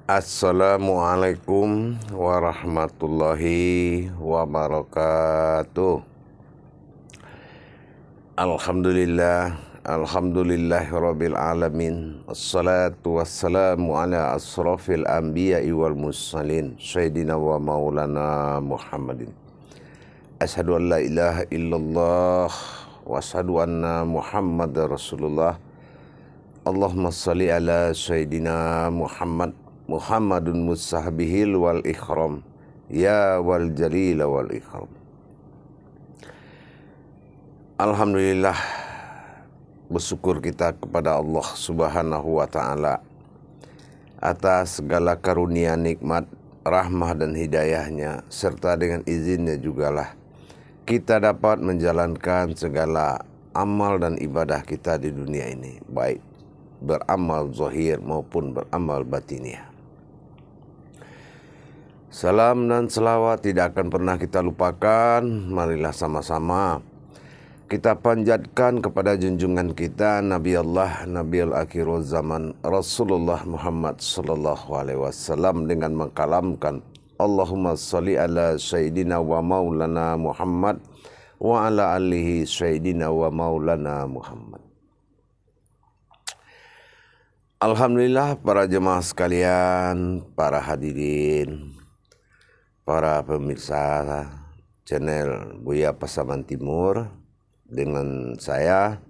Assalamualaikum warahmatullahi wabarakatuh. Alhamdulillahirabbil alamin. Assalatu wassalamu ala asrafil anbiya'i wal mursalin sayyidina wa maulana Muhammadin. Asyhadu an la ilaha illallah wa asyhadu anna Muhammadar Rasulullah. Allahumma shalli ala sayyidina Muhammadun musahbihil wal ikhram ya wal jalil wal ikhram. Alhamdulillah, bersyukur kita kepada Allah Subhanahu wa ta'ala atas segala karunia, nikmat, rahmah dan hidayahnya, serta dengan izinnya jugalah kita dapat menjalankan segala amal dan ibadah kita di dunia ini, baik beramal zahir maupun beramal batiniah. Salam dan selawat tidak akan pernah kita lupakan. Marilah sama-sama kita panjatkan kepada junjungan kita Nabi Allah, Nabiul Akhirul Zaman, Rasulullah Muhammad sallallahu alaihi wasallam dengan mengkalamkan Allahumma sholli ala sayyidina wa maulana Muhammad wa ala alihi sayyidina wa maulana Muhammad. Alhamdulillah, para jemaah sekalian, para hadirin, para pemirsa channel Buya Pasaman Timur, dengan saya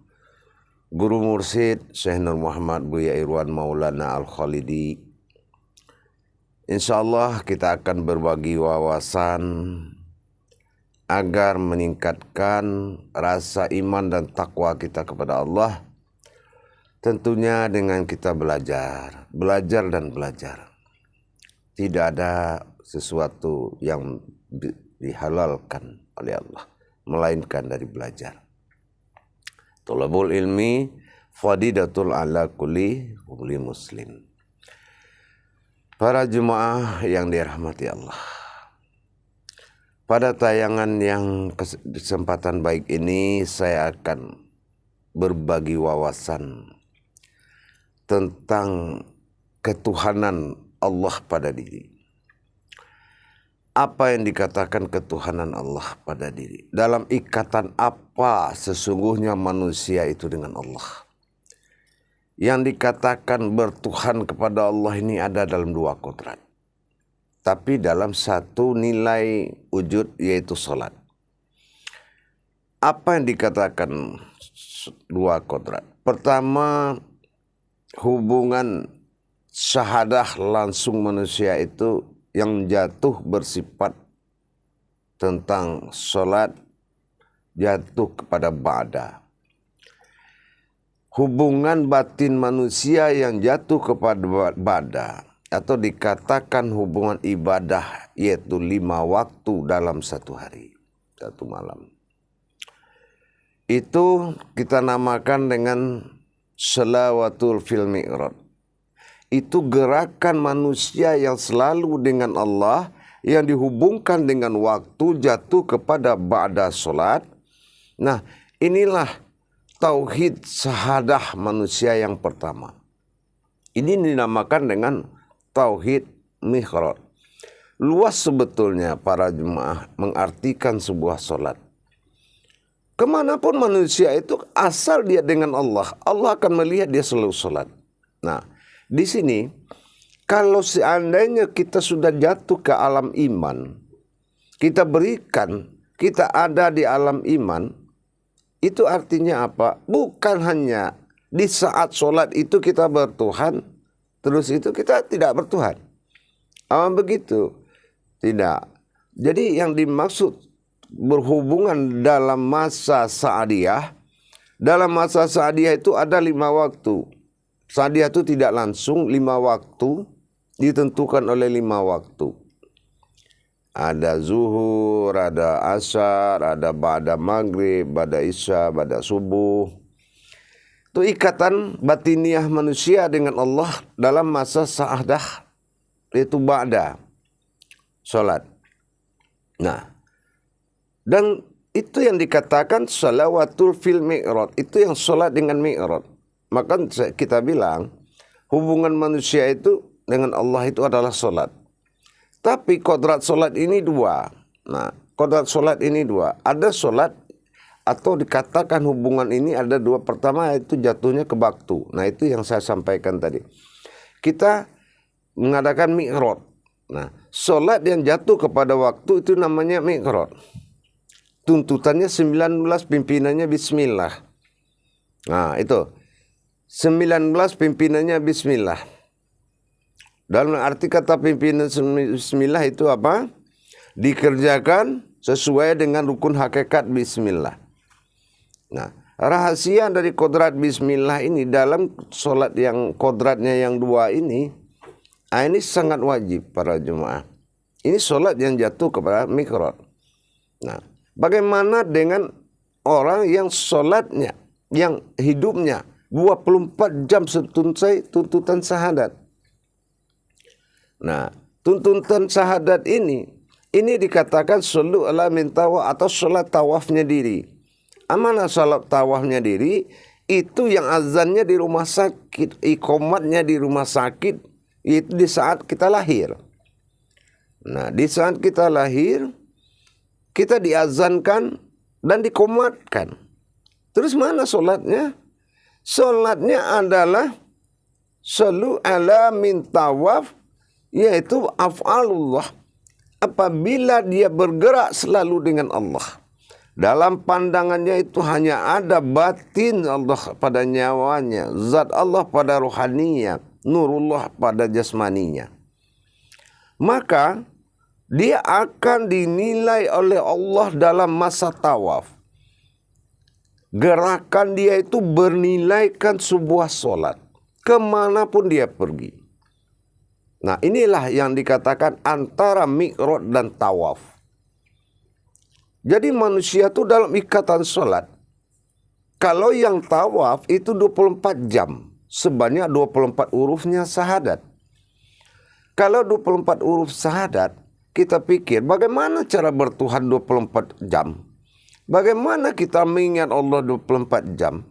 Guru Mursyid Syekh Nur Muhammad Buya Irwan Maulana Al-Khalidi. Insyaallah kita akan berbagi wawasan agar meningkatkan rasa iman dan takwa kita kepada Allah. Tentunya dengan kita belajar dan belajar. Tidak ada sesuatu yang dihalalkan oleh Allah melainkan dari belajar. Thalabul ilmi fadidatul ala kulli muslim. Para jemaah yang dirahmati Allah, pada tayangan yang kesempatan baik ini saya akan berbagi wawasan tentang ketuhanan Allah pada diri. Apa yang dikatakan ketuhanan Allah pada diri? Dalam ikatan apa sesungguhnya manusia itu dengan Allah? Yang dikatakan bertuhan kepada Allah ini ada dalam dua kodrat, tapi dalam satu nilai wujud, yaitu salat. Apa yang dikatakan dua kodrat? Pertama, hubungan syahadah langsung manusia itu yang jatuh bersifat tentang salat, jatuh kepada ba'da. Hubungan batin manusia yang jatuh kepada ba'da atau dikatakan hubungan ibadah, yaitu 5 waktu dalam satu hari, satu malam. Itu kita namakan dengan salawatul fil mi'raj. Itu gerakan manusia yang selalu dengan Allah, yang dihubungkan dengan waktu, jatuh kepada ba'da solat. Nah, inilah tauhid syahadah manusia yang pertama. Ini dinamakan dengan tauhid mi'raj. Luas sebetulnya para jemaah mengartikan sebuah solat. Kemanapun manusia itu, asal dia dengan Allah, Allah akan melihat dia selalu solat. Nah, di sini, kalau seandainya kita sudah jatuh ke alam iman, kita berikan, kita ada di alam iman, itu artinya apa? Bukan hanya di saat sholat itu kita bertuhan, terus itu kita tidak bertuhan. Begitu? Tidak. Jadi yang dimaksud berhubungan dalam masa sa'adiyah, dalam masa sa'adiyah itu ada 5 waktu. Sa'adiyah itu tidak langsung 5 waktu, ditentukan oleh 5 waktu. Ada zuhur, ada asar, ada ba'da maghrib, ba'da isya, ba'da subuh. Itu ikatan batiniah manusia dengan Allah dalam masa sa'adah, yaitu ba'da salat. Nah, dan itu yang dikatakan salawatul fil mi'raj, itu yang salat dengan mi'raj. Maka kita bilang hubungan manusia itu dengan Allah itu adalah solat. Tapi kodrat solat ini dua. Nah, kodrat solat ini dua. Ada solat atau dikatakan hubungan ini ada dua. Pertama itu jatuhnya ke waktu. Nah, itu yang saya sampaikan tadi. Kita mengadakan mi'raj. Nah, solat yang jatuh kepada waktu itu namanya mi'raj. Tuntutannya 19, pimpinannya bismillah. Nah, itu 19 pimpinannya bismillah. Dalam arti kata pimpinan bismillah itu apa? Dikerjakan sesuai dengan rukun hakikat bismillah. Nah, rahasia dari kodrat bismillah ini dalam solat yang kodratnya yang dua ini sangat wajib para jemaah. Ini solat yang jatuh kepada mi'raj. Nah, bagaimana dengan orang yang solatnya, yang hidupnya 24 jam setuntai tuntutan syahadat. Nah, tuntutan syahadat ini dikatakan shollu ala min tawaf atau sholat tawafnya diri. Amanah sholat tawafnya diri itu yang azannya di rumah sakit, iqamatnya di rumah sakit, itu di saat kita lahir. Nah, di saat kita lahir, kita diazankan dan dikomatkan. Terus mana solatnya? Solatnya adalah shollu ala min tawaf, yaitu af'alullah. Apabila dia bergerak selalu dengan Allah. Dalam pandangannya itu hanya ada batin Allah pada nyawanya, zat Allah pada rohaninya, nurullah pada jasmaninya. Maka dia akan dinilai oleh Allah dalam masa tawaf. Gerakan dia itu bernilaikan sebuah solat. Kemanapun dia pergi. Nah, inilah yang dikatakan antara mi'raj dan tawaf. Jadi manusia itu dalam ikatan solat. Kalau yang tawaf itu 24 jam. Sebanyak 24 hurufnya syahadat. Kalau 24 huruf syahadat, kita pikir bagaimana cara bertuhan 24 jam? Bagaimana kita mengingat Allah 24 jam?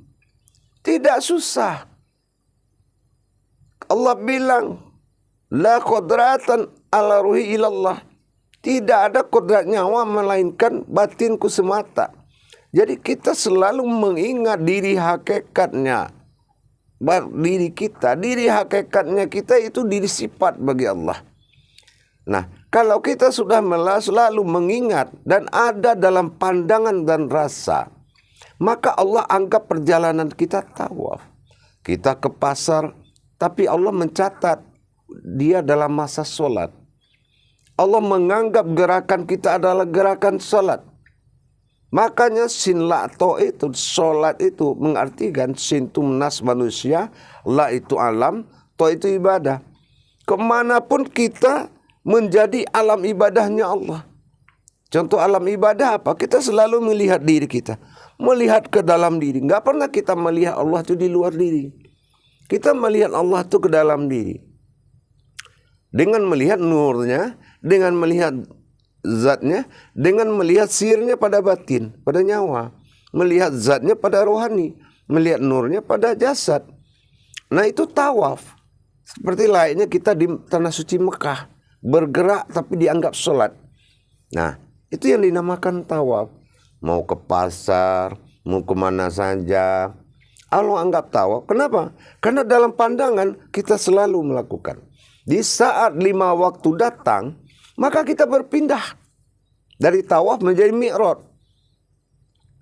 Tidak susah. Allah bilang, la qadratan ala ruhi ilallah. Tidak ada kodrat nyawa melainkan batinku semata. Jadi kita selalu mengingat diri hakikatnya. Diri kita, diri hakikatnya kita itu diri sifat bagi Allah. Nah, kalau kita sudah selalu mengingat dan ada dalam pandangan dan rasa, maka Allah anggap perjalanan kita tawaf. Kita ke pasar, tapi Allah mencatat dia dalam masa solat. Allah menganggap gerakan kita adalah gerakan solat. Makanya sin la to itu, solat itu mengartikan sin itu nas manusia, la itu alam, to itu ibadah. Kemanapun kita menjadi alam ibadahnya Allah. Contoh alam ibadah apa? Kita selalu melihat diri kita. Melihat ke dalam diri. Nggak pernah kita melihat Allah itu di luar diri. Kita melihat Allah itu ke dalam diri. Dengan melihat nurnya, dengan melihat zatnya, dengan melihat sirnya pada batin, pada nyawa. Melihat zatnya pada rohani. Melihat nurnya pada jasad. Nah, itu tawaf. Seperti layaknya kita di tanah suci Mekah. Bergerak tapi dianggap sholat. Nah, itu yang dinamakan tawaf. Mau ke pasar, mau kemana saja, Allah anggap tawaf. Kenapa? Karena dalam pandangan kita selalu melakukan. Di saat 5 waktu datang, maka kita berpindah dari tawaf menjadi mi'raj.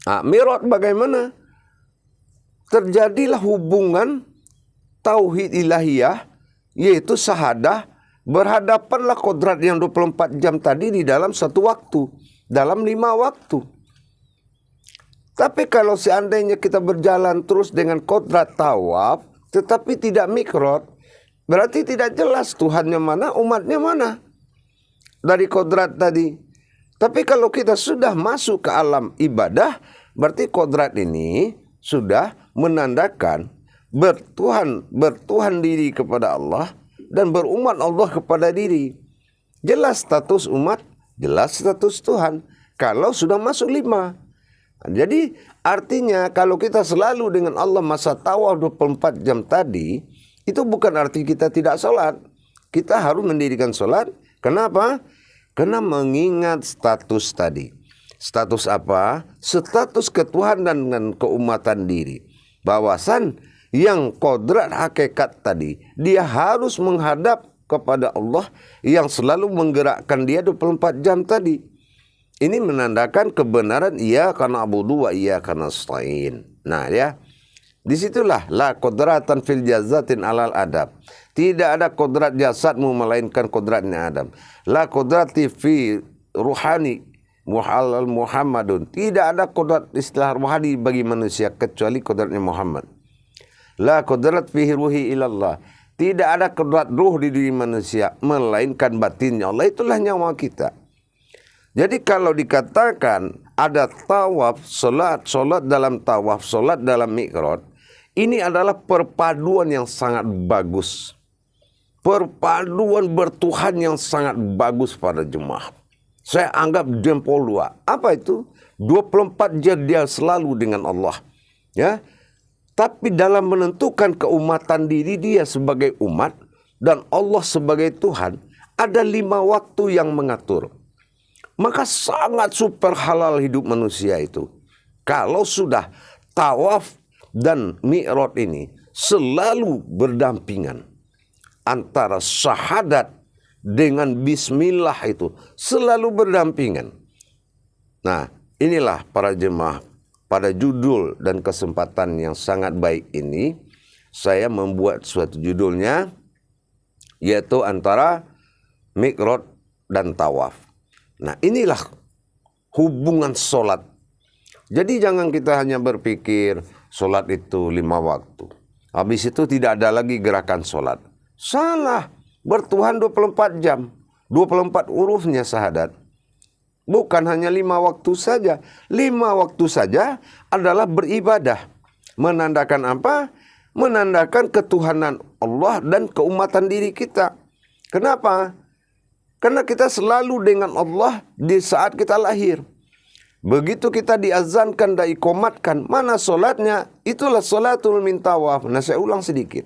Nah, mi'raj bagaimana? Terjadilah hubungan tauhid ilahiyah, yaitu syahadah. Berhadapanlah kodrat yang 24 jam tadi di dalam satu waktu. Dalam 5 waktu. Tapi kalau seandainya kita berjalan terus dengan kodrat tawaf, tetapi tidak mi'raj, berarti tidak jelas Tuhannya mana, umatnya mana. Dari kodrat tadi. Tapi kalau kita sudah masuk ke alam ibadah, berarti kodrat ini sudah menandakan bertuhan diri kepada Allah dan berumat Allah kepada diri. Jelas status umat, jelas status Tuhan. Kalau sudah masuk 5. Jadi artinya kalau kita selalu dengan Allah masa tawaf 24 jam tadi, itu bukan arti kita tidak sholat. Kita harus mendirikan sholat. Kenapa? Karena mengingat status tadi. Status apa? Status ketuhanan dan keumatan diri. Bahwasan yang kodrat hakikat tadi, dia harus menghadap kepada Allah yang selalu menggerakkan dia 24 jam tadi. Ini menandakan kebenaran iyyaka na'budu wa iyyaka nasta'in. Nah ya, disitulah la kodratan fil jazatin alal adab. Tidak ada kodrat jasadmu melainkan kodratnya Adam. La kodrati fi ruhani muhalal Muhammadun. Tidak ada kodrat istilah ruhani bagi manusia kecuali kodratnya Muhammad. La kodrat fihi ruhi ilallah. Tidak ada kodrat ruh di diri manusia melainkan batinnya Allah. Itulah nyawa kita. Jadi kalau dikatakan ada tawaf, solat dalam tawaf, solat dalam mi'raj, ini adalah perpaduan yang sangat bagus. Perpaduan bertuhan yang sangat bagus pada jemaah. Saya anggap jempol dua. Apa itu? 24 jam dia selalu dengan Allah. Ya. Tapi dalam menentukan keumatan diri dia sebagai umat dan Allah sebagai Tuhan, ada 5 waktu yang mengatur. Maka sangat super halal hidup manusia itu. Kalau sudah tawaf dan mi'raj ini selalu berdampingan. Antara syahadat dengan bismillah itu selalu berdampingan. Nah, inilah para jemaah, pada judul dan kesempatan yang sangat baik ini, saya membuat suatu judulnya, yaitu antara mi'raj dan tawaf. Nah, inilah hubungan solat. Jadi jangan kita hanya berpikir solat itu 5 waktu. Habis itu tidak ada lagi gerakan solat. Salah. Bertuhan 24 jam. 24 hurufnya syahadat. Bukan hanya 5 waktu saja. 5 waktu saja adalah beribadah. Menandakan apa? Menandakan ketuhanan Allah dan keumatan diri kita. Kenapa? Karena kita selalu dengan Allah di saat kita lahir. Begitu kita diazankan dan ikomatkan, mana solatnya? Itulah solatul min tawaf. Nah, saya ulang sedikit.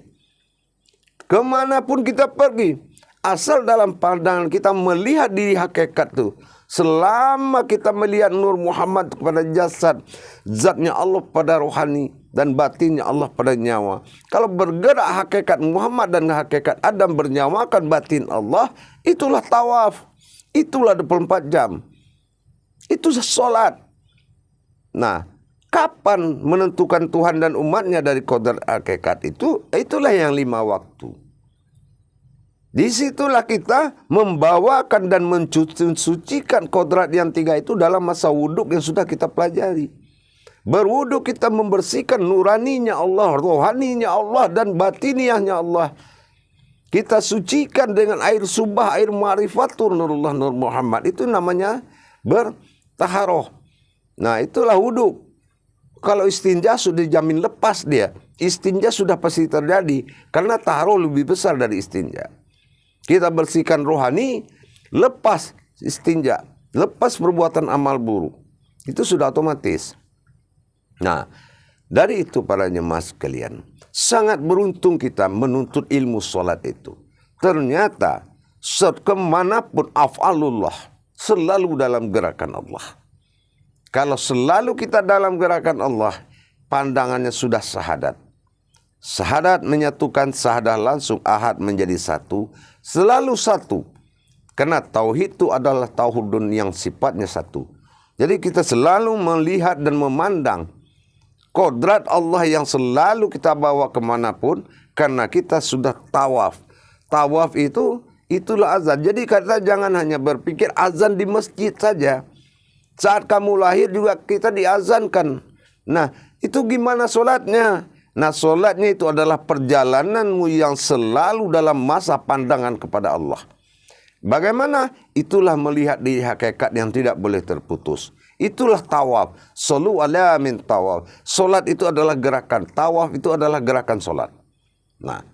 Kemanapun kita pergi, asal dalam pandangan kita melihat diri hakikat itu. Selama kita melihat Nur Muhammad pada jasad, zatnya Allah pada rohani, dan batinnya Allah pada nyawa. Kalau bergerak hakikat Muhammad dan hakikat Adam bernyawakan batin Allah, itulah tawaf. Itulah 24 jam. Itu sholat. Nah, kapan menentukan Tuhan dan umatnya dari kodrat hakikat itu? Itulah yang 5 waktu. Disitulah kita membawakan dan mensucikan kodrat yang 3 itu dalam masa wuduk yang sudah kita pelajari. Berwuduk kita membersihkan nuraninya Allah, rohaninya Allah, dan batiniahnya Allah. Kita sucikan dengan air subah, air ma'rifatur Nurullah Nur Muhammad. Itu namanya bertaharoh. Nah, itulah wuduk. Kalau istinja sudah dijamin lepas dia. Istinja sudah pasti terjadi. Karena taharoh lebih besar dari istinja. Kita bersihkan rohani, lepas istinja. Lepas perbuatan amal buruk. Itu sudah otomatis. Nah, dari itu para jemaah sekalian, sangat beruntung kita menuntut ilmu sholat itu. Ternyata kemanapun af'alullah selalu dalam gerakan Allah. Kalau selalu kita dalam gerakan Allah, pandangannya sudah syahadat. Syahadat menyatukan, syahadah langsung, ahad menjadi satu, selalu satu. Karena tauhid itu adalah tauhidun yang sifatnya satu. Jadi kita selalu melihat dan memandang kodrat Allah yang selalu kita bawa kemanapun, karena kita sudah tawaf. Tawaf itu, itulah azan. Jadi kita jangan hanya berpikir azan di masjid saja. Saat kamu lahir juga kita diazankan. Nah, itu gimana solatnya? Nah, solatnya itu adalah perjalananmu yang selalu dalam masa pandangan kepada Allah. Bagaimana? Itulah melihat di hakikat yang tidak boleh terputus. Itulah tawaf. Sallu ala min tawaf. Solat itu adalah gerakan. Tawaf itu adalah gerakan solat. Nah,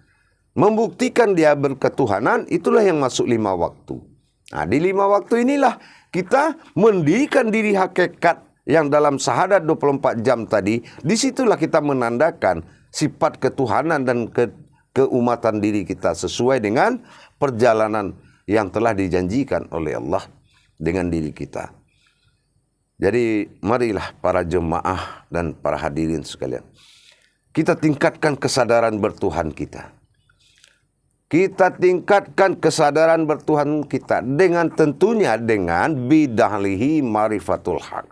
membuktikan dia berketuhanan, itulah yang masuk 5 waktu. Nah, di 5 waktu inilah kita mendirikan diri hakikat yang dalam syahadat 24 jam tadi. Disitulah kita menandakan sifat ketuhanan dan keumatan diri kita sesuai dengan perjalanan yang telah dijanjikan oleh Allah dengan diri kita. Jadi marilah para jemaah dan para hadirin sekalian, kita tingkatkan kesadaran bertuhan kita. Kita tingkatkan kesadaran bertuhan kita dengan tentunya dengan bidahlihi marifatul haq.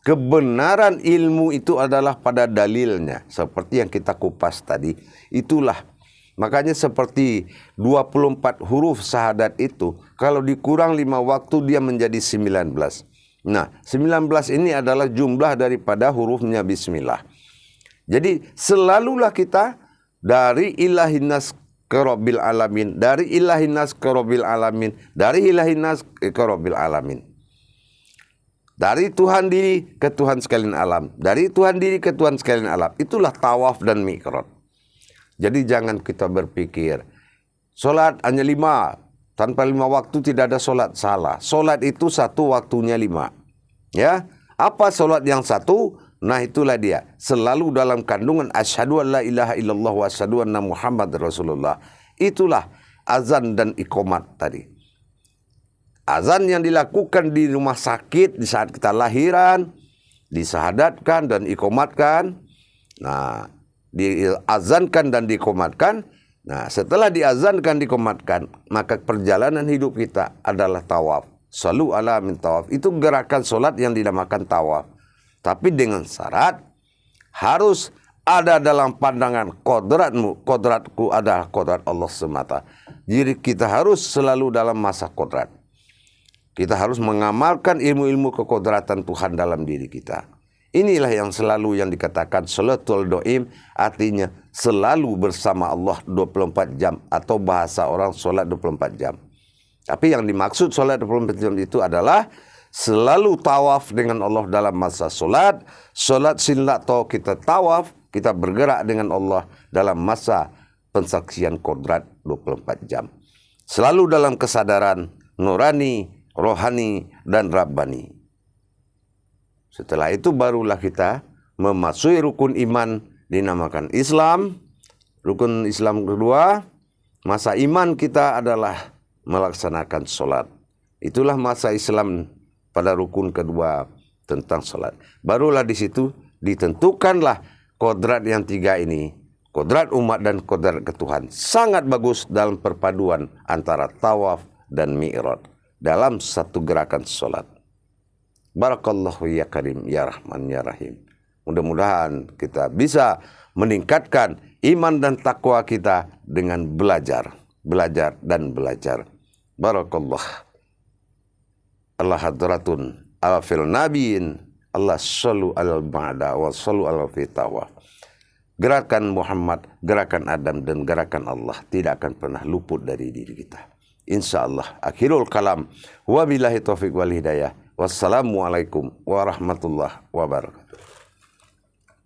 Kebenaran ilmu itu adalah pada dalilnya. Seperti yang kita kupas tadi. Itulah. Makanya seperti 24 huruf syahadat itu. Kalau dikurang 5 waktu dia menjadi 19. Nah 19 ini adalah jumlah daripada hurufnya bismillah. Jadi selalulah kita dari ilahinas ke Rabbil Alamin, dari ilahinas ke Rabbil Alamin, dari ilahinas ke Rabbil Alamin. Dari Tuhan diri ke Tuhan sekalian alam, dari Tuhan diri ke Tuhan sekalian alam. Itulah tawaf dan mi'raj. Jadi jangan kita berpikir solat hanya 5, tanpa 5 waktu tidak ada solat. Salah. Solat itu satu waktunya 5. Ya, apa solat yang satu? Nah itulah dia, selalu dalam kandungan asyhadu an la ilaha illallah wa asyhadu anna Muhammad Rasulullah. Itulah azan dan iqamat tadi. Azan yang dilakukan di rumah sakit di saat kita lahiran, disahadatkan dan iqamatkan. Nah, diazankan dan diqamatkan. Nah, setelah diazankan diqamatkan, maka perjalanan hidup kita adalah tawaf. Shallu ala min tawaf. Itu gerakan solat yang dinamakan tawaf. Tapi dengan syarat harus ada dalam pandangan kodratmu. Kodratku adalah kodrat Allah semata. Jadi kita harus selalu dalam masa kodrat. Kita harus mengamalkan ilmu-ilmu kekodratan Tuhan dalam diri kita. Inilah yang selalu yang dikatakan salatul do'im, artinya selalu bersama Allah 24 jam. Atau bahasa orang solat 24 jam. Tapi yang dimaksud solat 24 jam itu adalah selalu tawaf dengan Allah dalam masa solat. Solat sunat atau kita tawaf, kita bergerak dengan Allah dalam masa pensaksian kodrat 24 jam. Selalu dalam kesadaran nurani, rohani, dan rabbani. Setelah itu barulah kita memasuki rukun iman dinamakan Islam. Rukun Islam kedua, masa iman kita adalah melaksanakan solat. Itulah masa Islam pada rukun kedua tentang sholat. Barulah di situ ditentukanlah kodrat yang 3 ini. Kodrat umat dan kodrat ketuhan. Sangat bagus dalam perpaduan antara tawaf dan mi'raj. Dalam satu gerakan sholat. Barakallahu ya karim, ya rahman, ya rahim. Mudah-mudahan kita bisa meningkatkan iman dan takwa kita dengan belajar. Belajar dan belajar. Barakallah. Allah hadratun ala fil nabiin Allah sallu alal ba'da wa sallu alal fitawa. Gerakan Muhammad, gerakan Adam dan gerakan Allah tidak akan pernah luput dari diri kita. InsyaAllah. Akhirul kalam. Wabillahi taufiq wal hidayah. Wassalamualaikum warahmatullahi wabarakatuh.